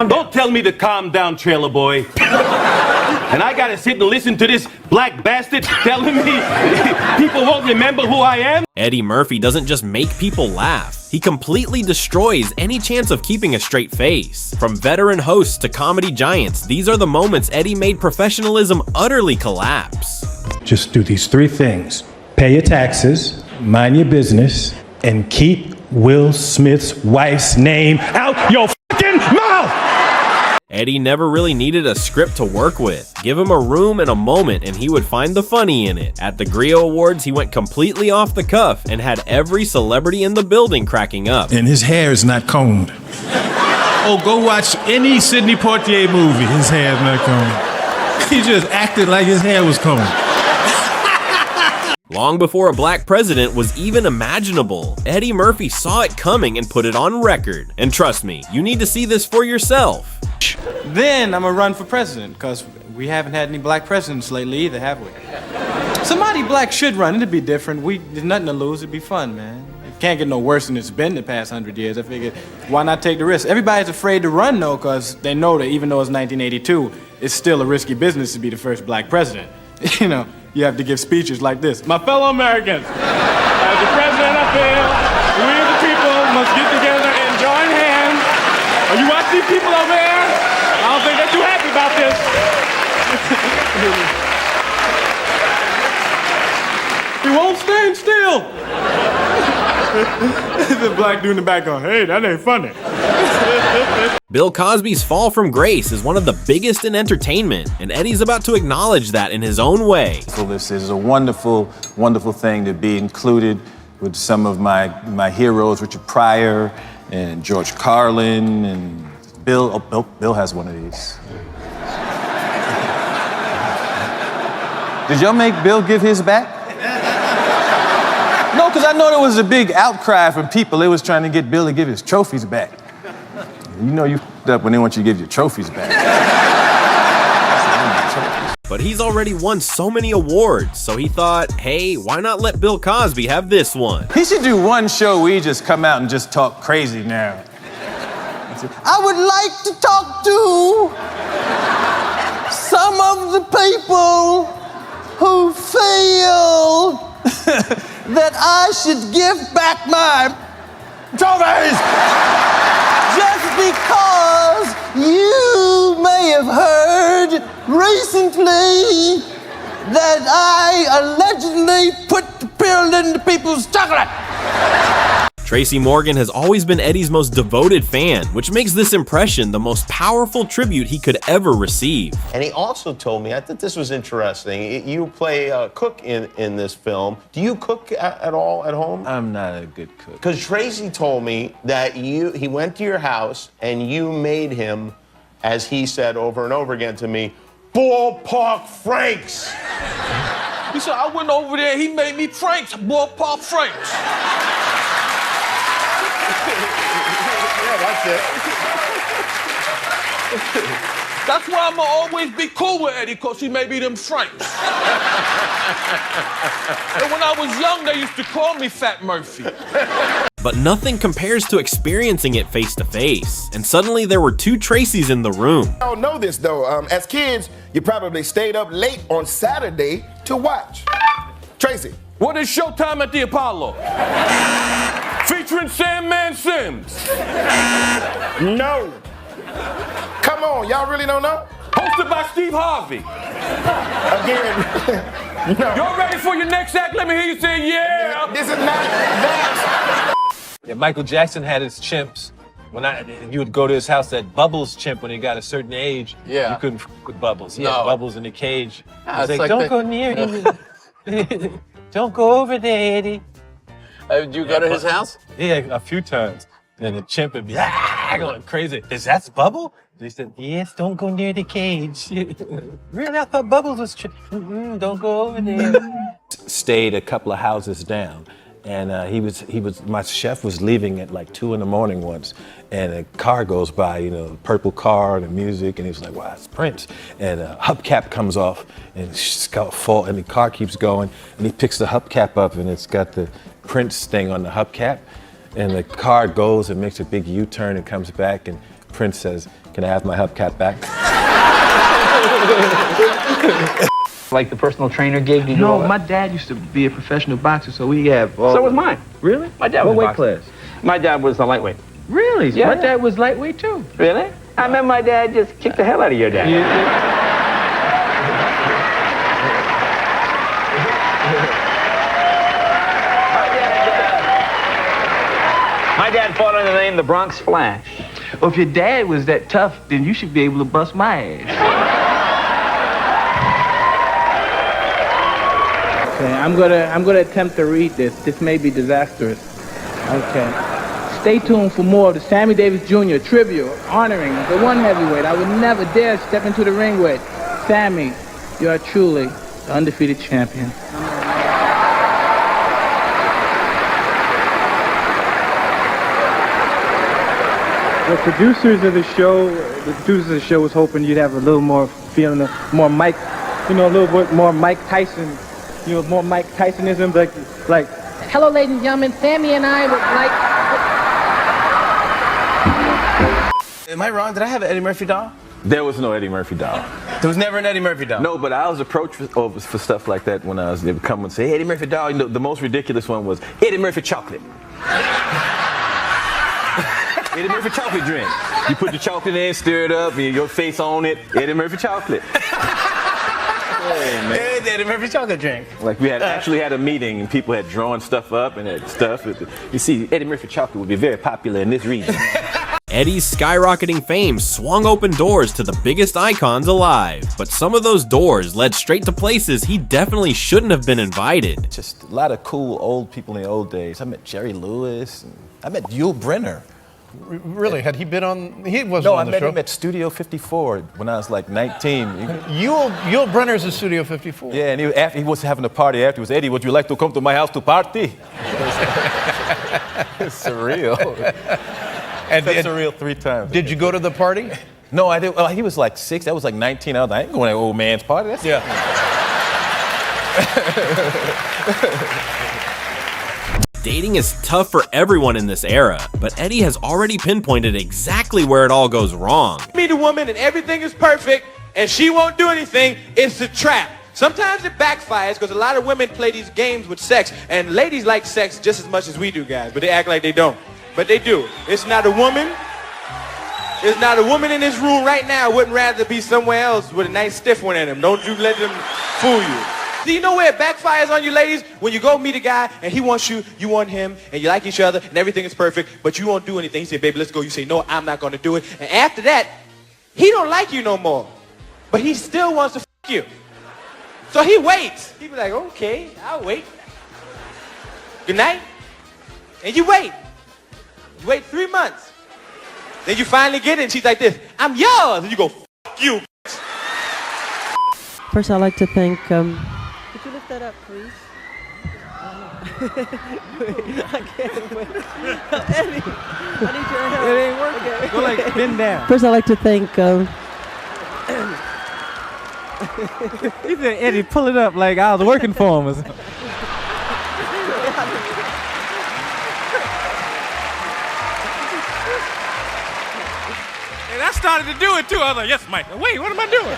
Don't tell me to calm down, trailer boy. And I gotta sit and listen to this black bastard telling me people won't remember who I am? Eddie Murphy doesn't just make people laugh, he completely destroys any chance of keeping a straight face. From veteran hosts to comedy giants, these are the moments Eddie made professionalism utterly collapse. Just do these three things. Pay your taxes, mind your business, and keep Will Smith's wife's name out your fucking mouth! Eddie never really needed a script to work with. Give him a room and a moment and he would find the funny in it. At the Griot Awards, he went completely off the cuff and had every celebrity in the building cracking up. And his hair is not combed. Oh, go watch any Sidney Poitier movie. His hair is not combed. He just acted like his hair was combed. Long before a black president was even imaginable, Eddie Murphy saw it coming and put it on record. And trust me, you need to see this for yourself. Then I'm gonna run for president, because we haven't had any black presidents lately either, have we? Somebody black should run, it'd be different. There's nothing to lose, it'd be fun, man. It can't get no worse than it's been the past 100 years. I figured, why not take the risk? Everybody's afraid to run, though, because they know that even though it's 1982, it's still a risky business to be the first black president. You know, you have to give speeches like this. My fellow Americans, as the president I feel, we the people must get together and join hands. Oh, you watch these people over there? I don't think they're too happy about this. He won't stand still. The black dude in the back going, hey, that ain't funny. Bill Cosby's fall from grace is one of the biggest in entertainment, and Eddie's about to acknowledge that in his own way. So this is a wonderful, wonderful thing to be included with some of my heroes, Richard Pryor and George Carlin and Bill. Oh, Bill has one of these. Did y'all make Bill give his back? No, because I know there was a big outcry from people. They was trying to get Bill to give his trophies back. You know you f***ed up when they want you to give your trophies back. But he's already won so many awards, so he thought, hey, why not let Bill Cosby have this one? He should do one show where he just come out and just talk crazy now. I would like to talk to some of the people who feel that I should give back my trophies. Just because you may have heard recently that I allegedly put the pill into people's chocolate. Tracy Morgan has always been Eddie's most devoted fan, which makes this impression the most powerful tribute he could ever receive. And he also told me, I thought this was interesting, you play cook in this film. Do you cook at all at home? I'm not a good cook. Because Tracy told me that he went to your house and you made him, as he said over and over again to me, ballpark Franks. He said, I went over there, he made me Franks, ballpark Franks. Yeah, that's it. That's why I'ma always be cool with Eddie, because he made me them Franks. And when I was young, they used to call me Fat Murphy. But nothing compares to experiencing it face to face. And suddenly there were two Tracys in the room. I don't know this though. As kids, you probably stayed up late on Saturday to watch. Tracy. What is Showtime at the Apollo? Featuring Sandman Sims. No. Come on, y'all really don't know? Hosted by Steve Harvey. Again, no. Y'all ready for your next act? Let me hear you say, yeah. This is not that. Yeah, Michael Jackson had his chimps. You would go to his house, that Bubbles chimp, when he got a certain age, you couldn't f with Bubbles. He had Bubbles in the cage. I was like, don't go near him. Don't go over there, Eddie. Did you go to his house? Yeah, a few times. And the chimp would be going crazy. Is that Bubble? They said, yes, don't go near the cage. Really? I thought Bubbles was don't go over there. Stayed a couple of houses down. And my chef was leaving at like 2 a.m. once, and a car goes by, you know, purple car and the music, and he was like, wow, it's Prince. And a hubcap comes off, and it's got full, and the car keeps going, and he picks the hubcap up, and it's got the Prince thing on the hubcap, and the car goes and makes a big U-turn and comes back, and Prince says, "Can I have my hubcap back?" Like the personal trainer gig? Did you do all No, that? my dad used to be a professional boxer, so we have. So was mine. Really? My dad What was a weight boxer. class? My dad was a lightweight. Really? Yeah. My dad was lightweight too. Really? I remember my dad just kicked the hell out of your dad. My dad fought under the name the Bronx Flash. Well, if your dad was that tough, then you should be able to bust my ass. Okay, I'm gonna attempt to read this. This may be disastrous. Okay. Stay tuned for more of the Sammy Davis Jr. tribute honoring the one heavyweight I would never dare step into the ring with. Sammy, you are truly the undefeated champion. The producers of the show was hoping you'd have a little more feeling of more Mike, a little bit more Mike Tyson, more Mike Tysonism, like. Hello, ladies and gentlemen. Sammy and I would like. Am I wrong? Did I have an Eddie Murphy doll? There was no Eddie Murphy doll. There was never an Eddie Murphy doll. No, but I was approached for stuff like that when I was, they would come and say, "Hey, Eddie Murphy doll." The most ridiculous one was Eddie Murphy chocolate. Eddie Murphy chocolate drink. You put the chocolate in, stir it up, and your face on it. Eddie Murphy chocolate. Hey, man. Eddie Murphy chocolate drink. Like we had actually had a meeting and people had drawn stuff up and had stuff. You see, Eddie Murphy chocolate would be very popular in this region. Eddie's skyrocketing fame swung open doors to the biggest icons alive, but some of those doors led straight to places he definitely shouldn't have been invited. Just a lot of cool old people in the old days. I met Jerry Lewis. And I met Yul Brynner. Really? Had he been on? He wasn't No, on I the met show. him at Studio 54 when I was like 19. Yul Brynner's in Studio 54. Yeah, and he was having a party afterwards. "Eddie, would you like to come to my house to party?" It's surreal. And That's surreal 3 times. Did you go to the party? No, I didn't. Well, he was like 6. I was like 19. I was like, I ain't going to that old man's party. That's Dating is tough for everyone in this era, but Eddie has already pinpointed exactly where it all goes wrong. Meet a woman and everything is perfect and she won't do anything. It's a trap. Sometimes it backfires because a lot of women play these games with sex, and ladies like sex just as much as we do, guys, but they act like they don't. But they do. It's not a woman. It's not a woman in this room right now wouldn't rather be somewhere else with a nice stiff one in them. Don't you let them fool you. Do you know where it backfires on you ladies? When you go meet a guy and he wants you, you want him, and you like each other, and everything is perfect, but you won't do anything. He say, "Baby, let's go." You say, "No, I'm not going to do it." And after that, he don't like you no more, but he still wants to f*** you. So he waits. He be like, "Okay, I'll wait. Good night." And you wait. You wait 3 months. Then you finally get it, and she's like this, "I'm yours." And you go, "F*** you." First, I'd like to thank. Could you lift that up, please? I can't wait. Eddie, I need your help. It ain't working. Okay. Go like bend down. First, I'd like to thank. He said, "Eddie, pull it up like I was working for him." Or something. And I started to do it too. I was like, "Yes, Mike." Wait, what am I doing?